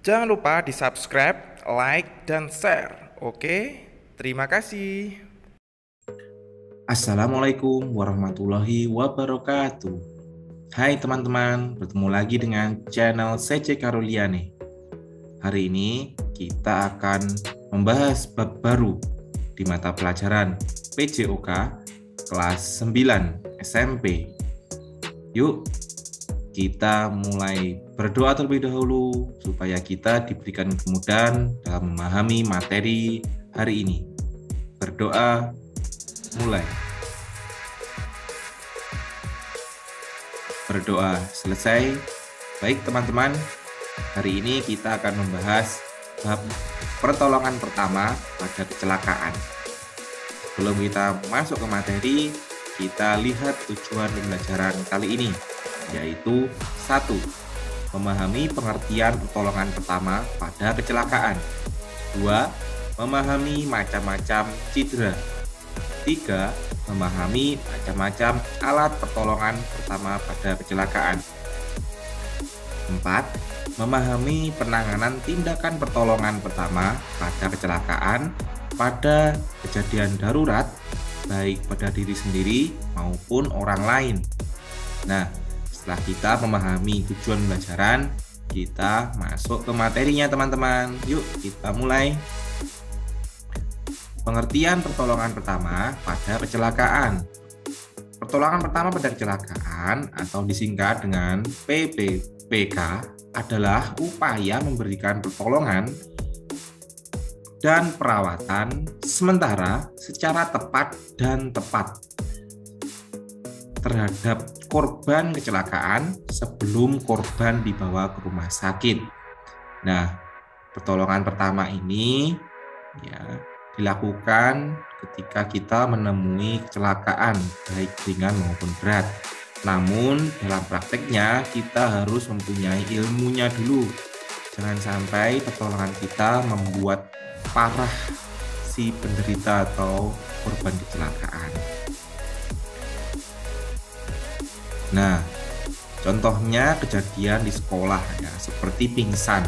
Jangan lupa di-subscribe, like, dan share. Oke, terima kasih. Assalamualaikum warahmatullahi wabarakatuh. Hai teman-teman, bertemu lagi dengan channel CC Karuliane. Hari ini kita akan membahas bab baru di mata pelajaran PJOK kelas 9 SMP. Yuk, kita mulai berdoa terlebih dahulu supaya kita diberikan kemudahan dalam memahami materi hari ini. Berdoa, mulai. Berdoa selesai. Baik teman-teman, hari ini kita akan membahas bab pertolongan pertama pada kecelakaan. Sebelum kita masuk ke materi, kita lihat tujuan pembelajaran kali ini, yaitu 1. Memahami pengertian pertolongan pertama pada kecelakaan. 2. Memahami macam-macam cedera. 3. Memahami macam-macam alat pertolongan pertama pada kecelakaan. 4. Memahami penanganan tindakan pertolongan pertama pada kecelakaan pada kejadian darurat, baik pada diri sendiri maupun orang lain. Nah, setelah kita memahami tujuan pembelajaran, kita masuk ke materinya teman-teman. Yuk kita mulai. Pengertian pertolongan pertama pada kecelakaan. Pertolongan pertama pada kecelakaan atau disingkat dengan PPPK adalah upaya memberikan pertolongan dan perawatan sementara secara tepat dan tepat terhadap korban kecelakaan sebelum korban dibawa ke rumah sakit. Nah, pertolongan pertama ini dilakukan ketika kita menemui kecelakaan baik ringan maupun berat. Namun dalam prakteknya kita harus mempunyai ilmunya dulu. Jangan sampai pertolongan kita membuat parah si penderita atau korban kecelakaan. Nah, contohnya kejadian di sekolah ya, seperti pingsan.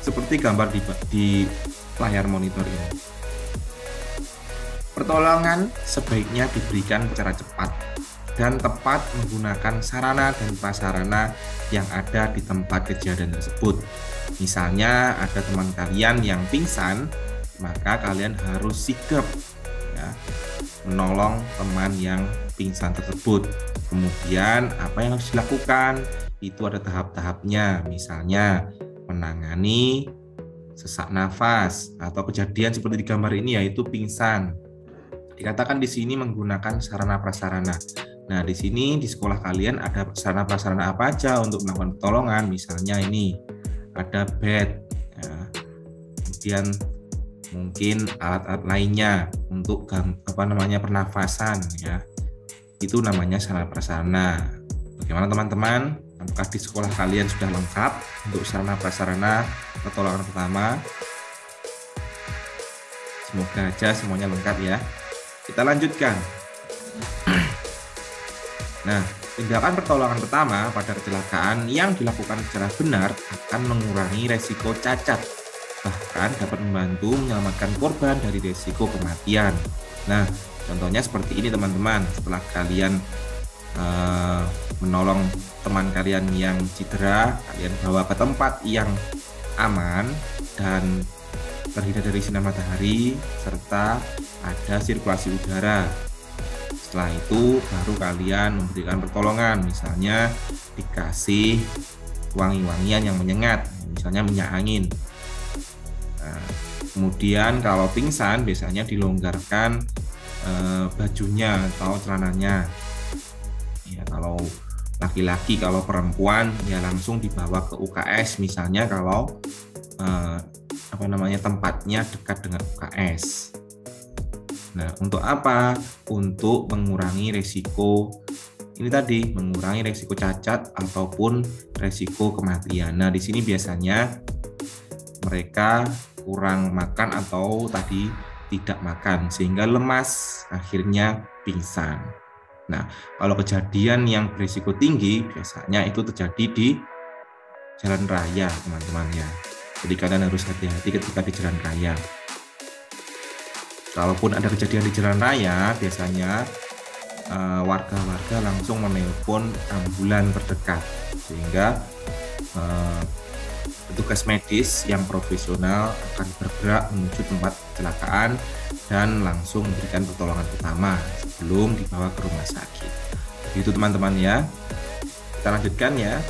Seperti gambar di layar monitor ini. Pertolongan sebaiknya diberikan secara cepat dan tepat menggunakan sarana dan prasarana yang ada di tempat kejadian tersebut. Misalnya ada teman kalian yang pingsan, maka kalian harus sigap ya, menolong teman yang pingsan tersebut. Kemudian apa yang harus dilakukan? Itu ada tahap-tahapnya. Misalnya menangani sesak nafas atau kejadian seperti di gambar ini yaitu pingsan. Dikatakan di sini menggunakan sarana prasarana. Nah, di sini di sekolah kalian ada sarana prasarana apa aja untuk melakukan pertolongan? Misalnya ini ada bed, ya. Kemudian mungkin alat-alat lainnya untuk pernafasan ya. Itu namanya sarana prasarana. Bagaimana teman-teman? Apakah di sekolah kalian sudah lengkap untuk sarana prasarana pertolongan pertama? Semoga aja semuanya lengkap ya. Kita lanjutkan. Nah, tindakan pertolongan pertama pada kecelakaan yang dilakukan secara benar akan mengurangi resiko cacat, bahkan dapat membantu menyelamatkan korban dari resiko kematian. Nah, contohnya seperti ini teman-teman. Setelah kalian menolong teman kalian yang cedera, kalian bawa ke tempat yang aman dan terhindar dari sinar matahari serta ada sirkulasi udara. Setelah itu baru kalian memberikan pertolongan, misalnya dikasih wangi-wangian yang menyengat, misalnya minyak angin. Nah, kemudian kalau pingsan biasanya dilonggarkan bajunya atau celananya. Ya, kalau laki-laki, kalau perempuan ya langsung dibawa ke UKS, misalnya kalau tempatnya dekat dengan UKS. Nah, untuk apa? Untuk mengurangi resiko ini tadi, mengurangi resiko cacat ataupun resiko kematian. Nah, di sini biasanya mereka kurang makan atau tadi tidak makan sehingga lemas, akhirnya pingsan. Nah, kalau kejadian yang berisiko tinggi biasanya itu terjadi di jalan raya, teman-teman ya. Jadi kalian harus hati-hati ketika di jalan raya. Kalaupun ada kejadian di jalan raya, biasanya warga-warga langsung menelpon ambulan terdekat, sehingga petugas medis yang profesional akan bergerak menuju tempat kecelakaan dan langsung memberikan pertolongan pertama sebelum dibawa ke rumah sakit. Begitu teman-teman ya. Kita lanjutkan ya.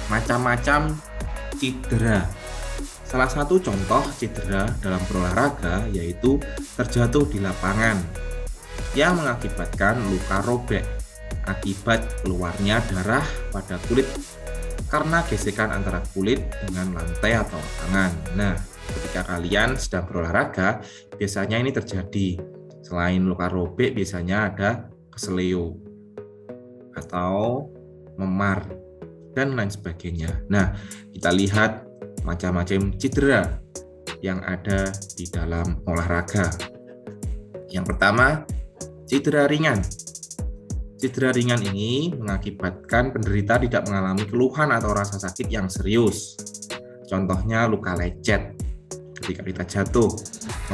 Macam-macam cedera. Salah satu contoh cedera dalam berolahraga yaitu terjatuh di lapangan yang mengakibatkan luka robek akibat keluarnya darah pada kulit karena gesekan antara kulit dengan lantai atau lapangan. Nah, ketika kalian sedang berolahraga, biasanya ini terjadi. Selain luka robek, biasanya ada keseleo atau memar dan lain sebagainya. Nah, kita lihat macam-macam cedera yang ada di dalam olahraga. Yang pertama, cedera ringan. Cedera ringan ini mengakibatkan penderita tidak mengalami keluhan atau rasa sakit yang serius. Contohnya luka lecet ketika kita jatuh,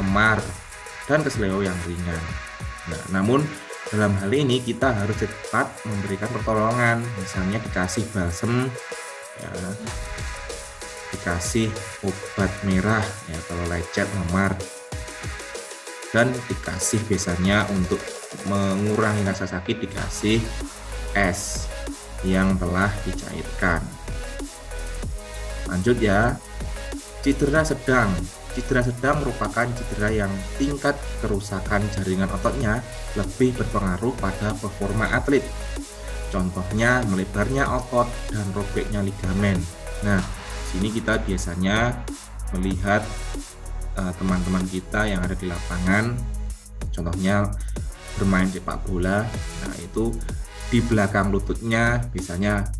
memar, dan keseleo yang ringan. Nah, namun dalam hal ini kita harus cepat memberikan pertolongan, misalnya dikasih balsem, ya, dikasih obat merah ya kalau lecet, memar, dan dikasih biasanya untuk mengurangi rasa sakit dikasih es yang telah dicairkan. Lanjut ya, cedera sedang. Cedera sedang merupakan cedera yang tingkat kerusakan jaringan ototnya lebih berpengaruh pada performa atlet. Contohnya melebarnya otot dan robeknya ligamen. Nah, sini kita biasanya melihat teman-teman kita yang ada di lapangan, contohnya bermain sepak bola. Nah, itu di belakang lututnya biasanya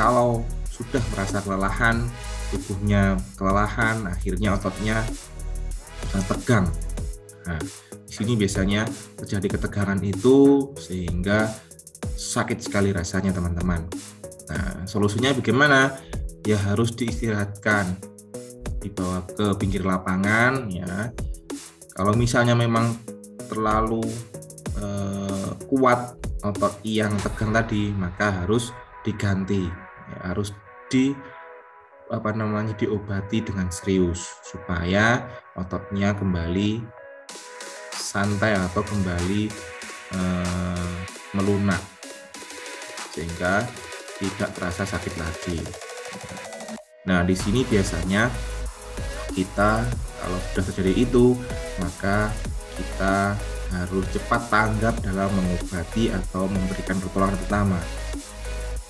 kalau sudah merasa kelelahan, tubuhnya kelelahan, akhirnya ototnya tegang. Nah, di sini biasanya terjadi ketegangan itu sehingga sakit sekali rasanya, teman-teman. Nah, solusinya bagaimana? Ya harus diistirahatkan, dibawa ke pinggir lapangan ya. Kalau misalnya memang terlalu kuat otot yang tegang tadi, maka harus diganti, ya, harus diobati dengan serius supaya ototnya kembali santai atau kembali melunak sehingga tidak terasa sakit lagi. Nah, di sini biasanya kita kalau sudah terjadi itu, maka kita harus cepat tanggap dalam mengobati atau memberikan pertolongan pertama.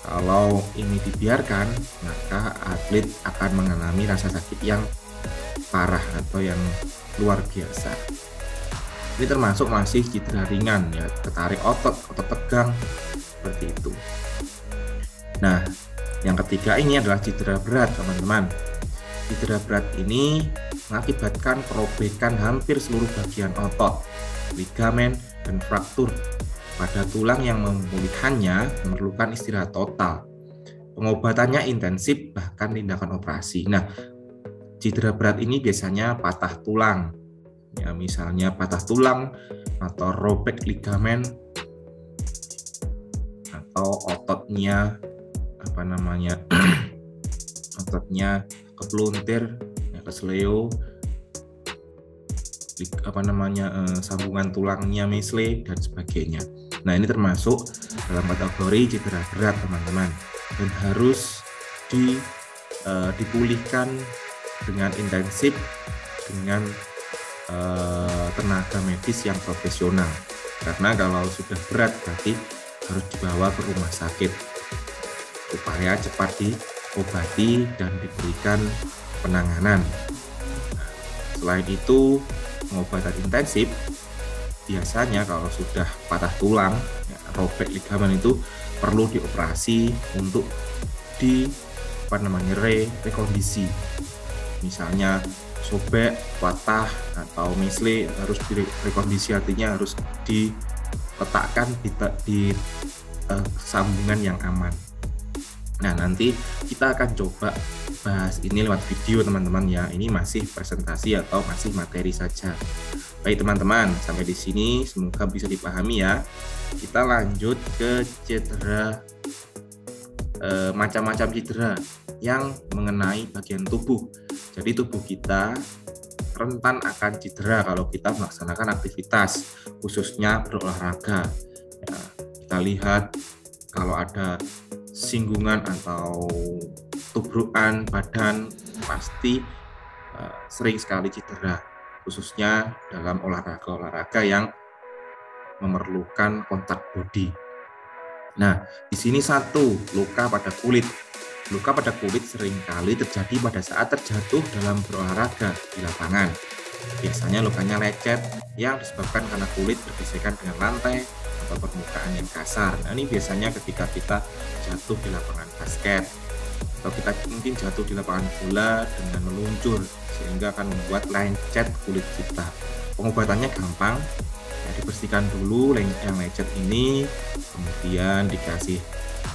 Kalau ini dibiarkan, maka atlet akan mengalami rasa sakit yang parah atau yang luar biasa. Ini termasuk masih cedera ringan ya, ketarik otot tegang seperti itu. Nah, yang ketiga ini adalah cedera berat, teman-teman. Cedera berat ini mengakibatkan perobekan hampir seluruh bagian otot, ligamen, dan fraktur pada tulang yang memulihannya memerlukan istirahat total. Pengobatannya intensif, bahkan tindakan operasi. Nah, cedera berat ini biasanya patah tulang, ya, misalnya patah tulang atau robek ligamen atau ototnya ototnya kepluntir, ya, kesleo, sambungan tulangnya mesle dan sebagainya. Nah, ini termasuk dalam kategori cedera berat, teman-teman, dan harus dipulihkan dengan intensif dengan tenaga medis yang profesional. Karena kalau sudah berat berarti harus dibawa ke rumah sakit supaya cepat diobati dan diberikan penanganan. Selain itu, pengobatan intensif biasanya kalau sudah patah tulang, ya, robek ligamen itu perlu dioperasi untuk rekondisi. Misalnya sobek, patah atau mesle harus direkondisi, artinya harus diletakkan di sambungan yang aman. Nah, nanti kita akan coba bahas ini lewat video teman-teman ya. Ini masih presentasi atau masih materi saja. Baik teman-teman, sampai di sini semoga bisa dipahami ya. Kita lanjut ke cedera, macam-macam cedera yang mengenai bagian tubuh. Jadi tubuh kita rentan akan cedera kalau kita melaksanakan aktivitas, khususnya berolahraga. Ya, kita lihat kalau ada singgungan atau tubrukan badan pasti sering sekali cedera, khususnya dalam olahraga-olahraga yang memerlukan kontak bodi. Nah, di sini satu, luka pada kulit. Luka pada kulit seringkali terjadi pada saat terjatuh dalam berolahraga di lapangan. Biasanya lukanya lecet yang disebabkan karena kulit bergesekan dengan lantai atau permukaan yang kasar. Nah, ini biasanya ketika kita jatuh di lapangan basket atau kita mungkin jatuh di lapangan bola dengan meluncur sehingga akan membuat lecet kulit kita. Pengobatannya gampang, ya, dibersihkan dulu yang lecet ini, kemudian dikasih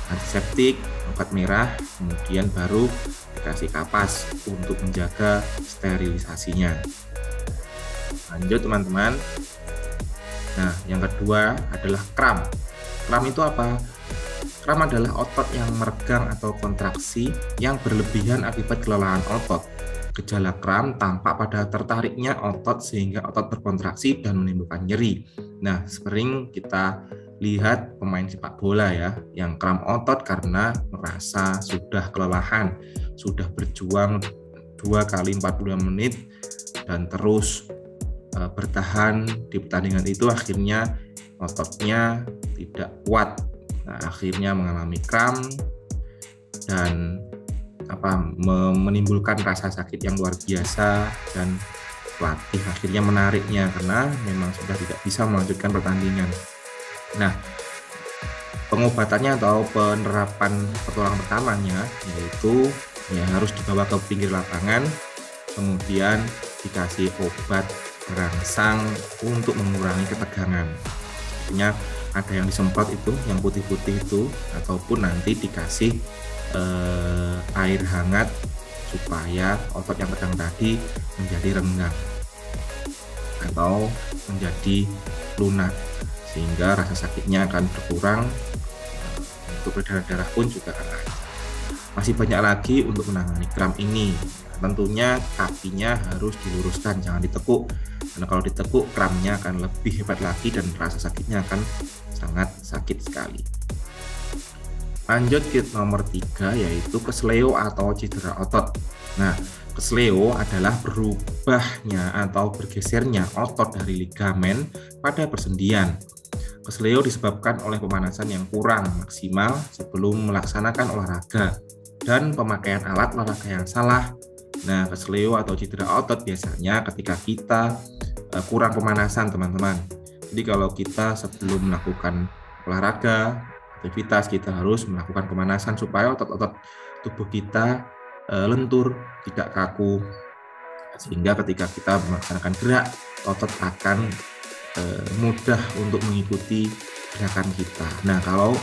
antiseptik, obat merah, kemudian baru dikasih kapas untuk menjaga sterilisasinya. Lanjut teman-teman. Nah, yang kedua adalah kram. Kram itu apa? Kram adalah otot yang meregang atau kontraksi yang berlebihan akibat kelelahan otot. Gejala kram tampak pada tertariknya otot sehingga otot berkontraksi dan menimbulkan nyeri. Nah, sering kita lihat pemain sepak bola ya, yang kram otot karena merasa sudah kelelahan, sudah berjuang 2 kali 45 menit dan terus bertahan di pertandingan itu, akhirnya ototnya tidak kuat. Nah, akhirnya mengalami kram dan menimbulkan rasa sakit yang luar biasa, dan pelatih akhirnya menariknya karena memang sudah tidak bisa melanjutkan pertandingan. Nah, pengobatannya atau penerapan pertolongan pertamanya yaitu ya harus dibawa ke pinggir lapangan, kemudian dikasih obat berangsang untuk mengurangi ketegangan. Artinya ada yang disemprot itu, yang putih-putih itu, ataupun nanti dikasih air hangat supaya otot yang tegang tadi menjadi renggang atau menjadi lunak, sehingga rasa sakitnya akan berkurang, untuk peredaran darah pun juga akan lancar. Masih banyak lagi untuk menangani kram ini. Tentunya kakinya harus diluruskan, jangan ditekuk, karena kalau ditekuk kramnya akan lebih hebat lagi dan rasa sakitnya akan sangat sakit sekali. Lanjut ke nomor 3, yaitu kesleo atau cedera otot. Nah, kesleo adalah berubahnya atau bergesernya otot dari ligamen pada persendian. Kesleo disebabkan oleh pemanasan yang kurang maksimal sebelum melaksanakan olahraga dan pemakaian alat olahraga yang salah. Nah, kesleo atau cedera otot biasanya ketika kita kurang pemanasan, teman-teman. Jadi kalau kita sebelum melakukan olahraga, aktivitas, kita harus melakukan pemanasan supaya otot-otot tubuh kita lentur, tidak kaku. Sehingga ketika kita melaksanakan gerak, otot akan mudah untuk mengikuti gerakan kita. Nah, kalau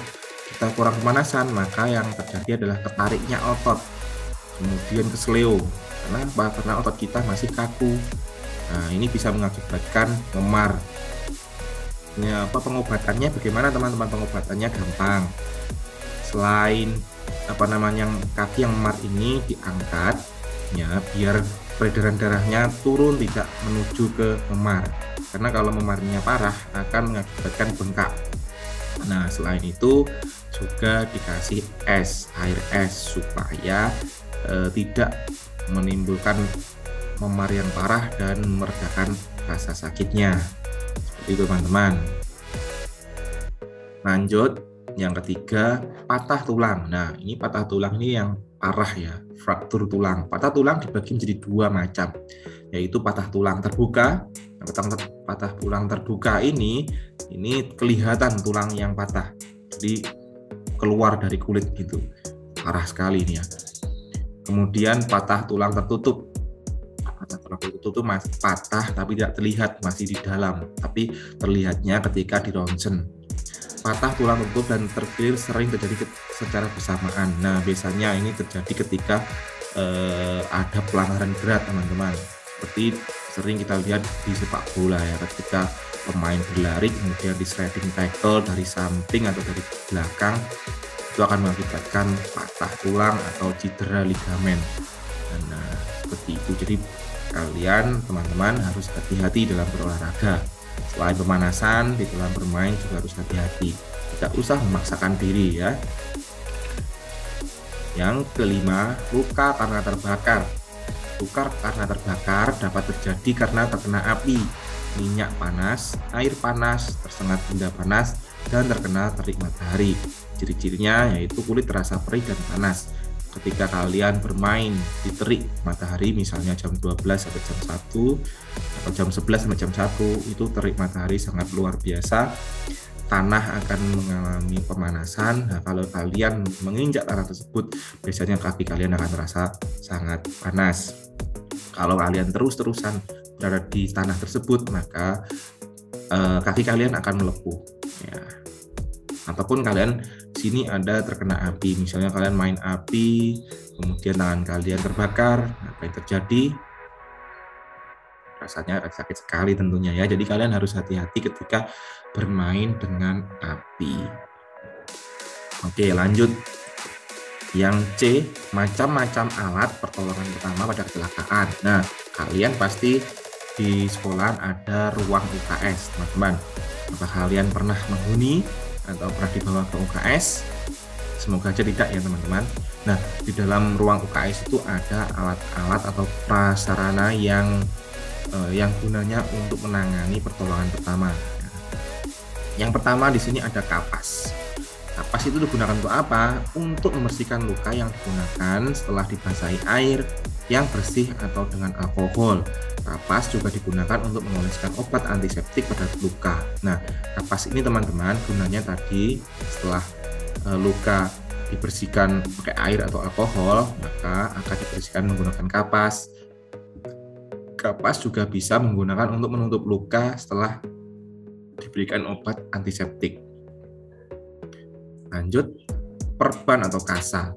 kita kurang pemanasan, maka yang terjadi adalah tertariknya otot, kemudian kesleo. Kenapa? Karena otot kita masih kaku. Nah, ini bisa mengakibatkan memar. Ini pengobatannya bagaimana, teman-teman? Pengobatannya gampang. Selain kaki yang memar ini diangkat ya, biar peredaran darahnya turun, tidak menuju ke memar. Karena kalau memarnya parah akan mengakibatkan bengkak. Nah, selain itu juga dikasih air es supaya tidak menimbulkan memar yang parah dan meredakan rasa sakitnya. Seperti itu, teman-teman. Lanjut, yang ketiga, patah tulang. Nah, ini patah tulang ini yang parah ya, fraktur tulang. Patah tulang dibagi menjadi 2 macam, yaitu patah tulang terbuka. Patah tulang terbuka ini kelihatan tulang yang patah, jadi keluar dari kulit gitu, parah sekali ini ya. Kemudian patah tulang tertutup. Patah tulang tertutup itu masih patah tapi tidak terlihat, masih di dalam, tapi terlihatnya ketika di ronsen. Patah tulang tertutup dan terkilir sering terjadi secara bersamaan. Nah, biasanya ini terjadi ketika ada pelanggaran berat, teman-teman. Seperti sering kita lihat di sepak bola ya, ketika pemain berlari kemudian di sliding tackle dari samping atau dari belakang, itu akan mengakibatkan patah tulang atau cedera ligamen. Nah, seperti itu. Jadi kalian teman-teman harus hati-hati dalam berolahraga. Selain pemanasan, di dalam bermain juga harus hati-hati. Tidak usah memaksakan diri ya. Yang kelima, luka karena terbakar. Luka karena terbakar dapat terjadi karena terkena api, minyak panas, air panas, tersengat benda panas, dan terkena terik matahari. Ciri-cirinya yaitu kulit terasa perih dan panas. Ketika kalian bermain di terik matahari, misalnya jam 12 sampai jam 1 atau jam 11 sampai jam 1, itu terik matahari sangat luar biasa. Tanah akan mengalami pemanasan. Nah, kalau kalian menginjak tanah tersebut, biasanya kaki kalian akan terasa sangat panas. Kalau kalian terus-terusan berada di tanah tersebut, maka kaki kalian akan melepuh. Ya. Ataupun kalian sini ada terkena api, misalnya kalian main api, kemudian tangan kalian terbakar, apa yang terjadi? Rasanya sakit sekali tentunya ya. Jadi kalian harus hati-hati ketika bermain dengan api. Oke, lanjut. Yang C, macam-macam alat pertolongan pertama pada kecelakaan. Nah, kalian pasti di sekolah ada ruang UKS, teman-teman. Apakah kalian pernah menghuni atau pernah dibawa ke UKS? Semoga aja tidak ya, teman-teman. Nah, di dalam ruang UKS itu ada alat-alat atau prasarana yang gunanya untuk menangani pertolongan pertama. Yang pertama di sini ada kapas. Kapas itu digunakan untuk apa? Untuk membersihkan luka yang digunakan setelah dibasahi air yang bersih atau dengan alkohol. Kapas juga digunakan untuk mengoleskan obat antiseptik pada luka. Nah, kapas ini teman-teman gunanya tadi setelah luka dibersihkan pakai air atau alkohol, maka akan dibersihkan menggunakan kapas. Kapas juga bisa menggunakan untuk menutup luka setelah diberikan obat antiseptik. Lanjut, perban atau kasa.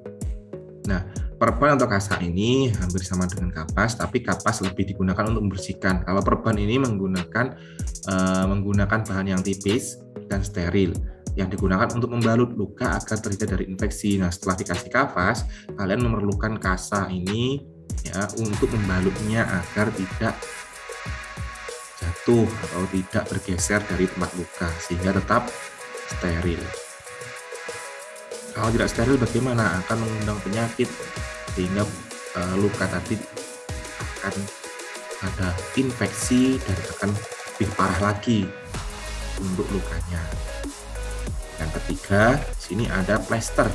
Nah, perban atau kasa ini hampir sama dengan kapas, tapi kapas lebih digunakan untuk membersihkan. Kalau perban ini menggunakan bahan yang tipis dan steril yang digunakan untuk membalut luka agar terhindar dari infeksi. Nah, setelah dikasih kapas, kalian memerlukan kasa ini ya untuk membalutnya agar tidak jatuh atau tidak bergeser dari tempat luka sehingga tetap steril. Kalau tidak steril bagaimana? Akan mengundang penyakit sehingga luka tadi akan ada infeksi dan akan lebih parah lagi untuk lukanya. Yang ketiga, sini ada plester.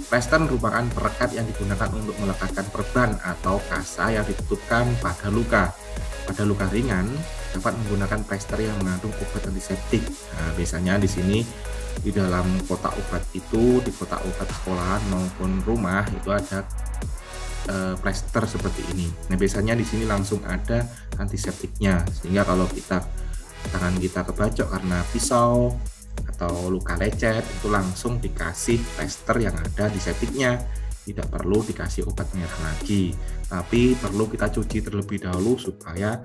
Plester merupakan perekat yang digunakan untuk melekatkan perban atau kasa yang ditutupkan pada luka. Pada luka ringan dapat menggunakan plester yang mengandung obat antiseptik. Nah, biasanya di sini di dalam kotak obat itu, di kotak obat sekolahan maupun rumah itu ada plester seperti ini. Nah, biasanya di sini langsung ada antiseptiknya sehingga kalau tangan kita kebacok karena pisau atau luka lecet itu langsung dikasih plester yang ada antiseptiknya. Tidak perlu dikasih obat merah lagi, tapi perlu kita cuci terlebih dahulu supaya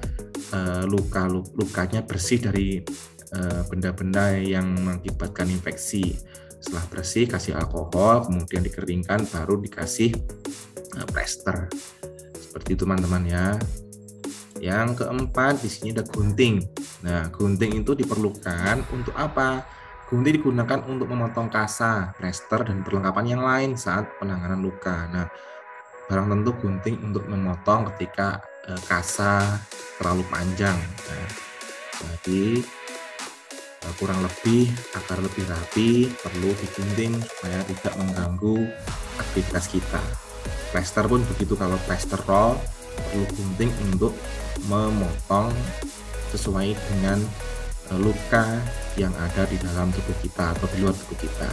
lukanya bersih dari benda-benda yang mengakibatkan infeksi. Setelah bersih, kasih alkohol, kemudian dikeringkan, baru dikasih plester. Seperti itu teman-teman ya. Yang keempat di sini ada gunting. Nah, gunting itu diperlukan untuk apa? Gunting digunakan untuk memotong kasa, plester, dan perlengkapan yang lain saat penanganan luka. Nah, barang tentu gunting untuk memotong ketika kasa terlalu panjang. Nah, jadi kurang lebih agar lebih rapi perlu digunting supaya tidak mengganggu aktivitas kita. Plester pun begitu, kalau plester roll perlu gunting untuk memotong sesuai dengan luka yang ada di dalam tubuh kita atau di luar tubuh kita.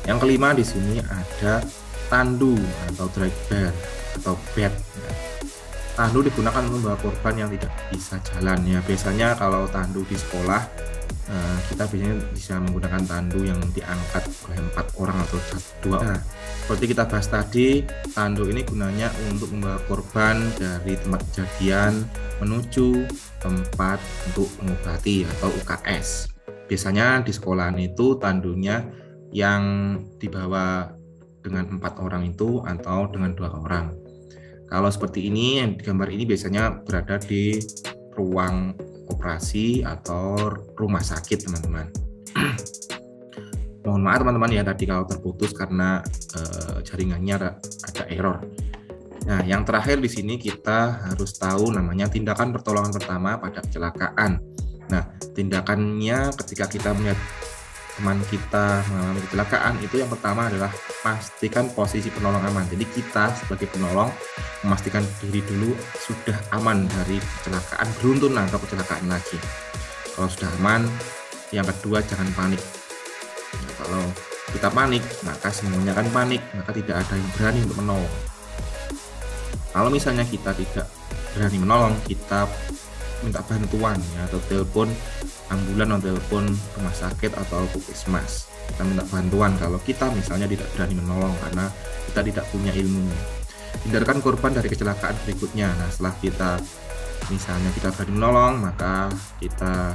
Yang kelima di sini ada tandu atau drag bear atau bed. Tandu digunakan untuk membawa korban yang tidak bisa jalan ya. Biasanya kalau tandu di sekolah kita biasanya bisa menggunakan tandu yang diangkat oleh 4 orang atau 2 orang. Seperti kita bahas tadi, tandu ini gunanya untuk membawa korban dari tempat kejadian menuju tempat untuk mengobati atau UKS. Biasanya di sekolahan itu tandunya yang dibawa dengan 4 orang itu atau dengan 2 orang. Kalau seperti ini, yang di gambar ini biasanya berada di ruang operasi atau rumah sakit, teman-teman. Mohon maaf teman-teman ya tadi kalau terputus karena jaringannya ada error. Nah, yang terakhir di sini kita harus tahu namanya tindakan pertolongan pertama pada kecelakaan. Nah, tindakannya ketika kita melihat teman kita mengalami kecelakaan itu yang pertama adalah pastikan posisi penolong aman. Jadi kita sebagai penolong memastikan diri dulu sudah aman dari kecelakaan beruntun atau kecelakaan lagi. Kalau sudah aman, yang kedua jangan panik. Nah, kalau kita panik, maka semuanya akan panik, maka tidak ada yang berani untuk menolong. Kalau misalnya kita tidak berani menolong, kita minta bantuan ya, atau telepon ambulan atau telepon rumah sakit atau puskesmas. Kita minta bantuan kalau kita misalnya tidak berani menolong karena kita tidak punya ilmunya. Hindarkan korban dari kecelakaan berikutnya. Nah, setelah kita misalnya kita berani menolong, maka kita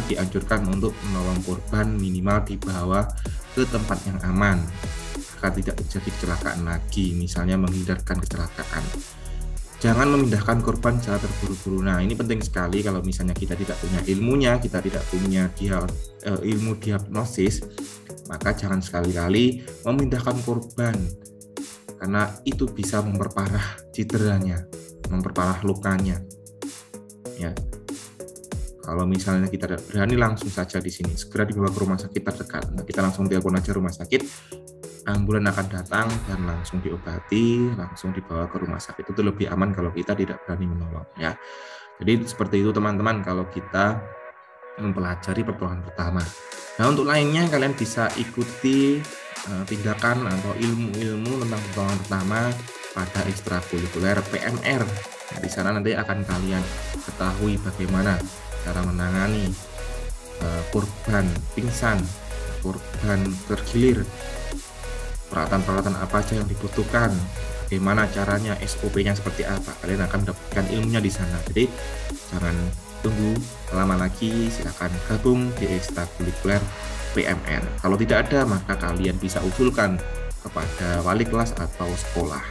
dianjurkan untuk menolong korban minimal dibawa ke tempat yang aman agar tidak terjadi kecelakaan lagi, misalnya menghindarkan kecelakaan. Jangan memindahkan korban secara terburu-buru. Nah, ini penting sekali kalau misalnya kita tidak punya ilmunya, kita tidak punya ilmu diagnosis, maka jangan sekali-kali memindahkan korban karena itu bisa memperparah cederanya, memperparah lukanya. Ya. Kalau misalnya kita tidak berani langsung saja di sini, segera dibawa ke rumah sakit terdekat. Nah, kita langsung telepon aja rumah sakit, ambulan akan datang dan langsung diobati, langsung dibawa ke rumah sakit. Itu lebih aman kalau kita tidak berani menolong ya. Jadi seperti itu teman-teman kalau kita mempelajari pertolongan pertama. Nah, untuk lainnya kalian bisa ikuti tindakan atau ilmu-ilmu tentang pertolongan pertama pada ekstrakurikuler PMR. Nah, di sana nanti akan kalian ketahui bagaimana cara menangani korban pingsan, korban tergilir, peralatan-peralatan apa aja yang dibutuhkan, bagaimana caranya, SOP-nya seperti apa. Kalian akan mendapatkan ilmunya di sana. Jadi jangan tunggu lama lagi, silakan gabung di ekstrakurikuler PMR. Kalau tidak ada, maka kalian bisa usulkan kepada wali kelas atau sekolah.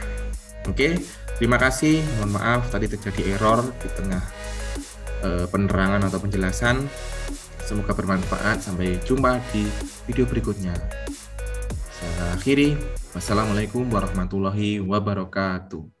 Oke, terima kasih. Mohon maaf tadi terjadi error di tengah penerangan atau penjelasan. Semoga bermanfaat. Sampai jumpa di video berikutnya. Saya akhiri. Wassalamualaikum warahmatullahi wabarakatuh.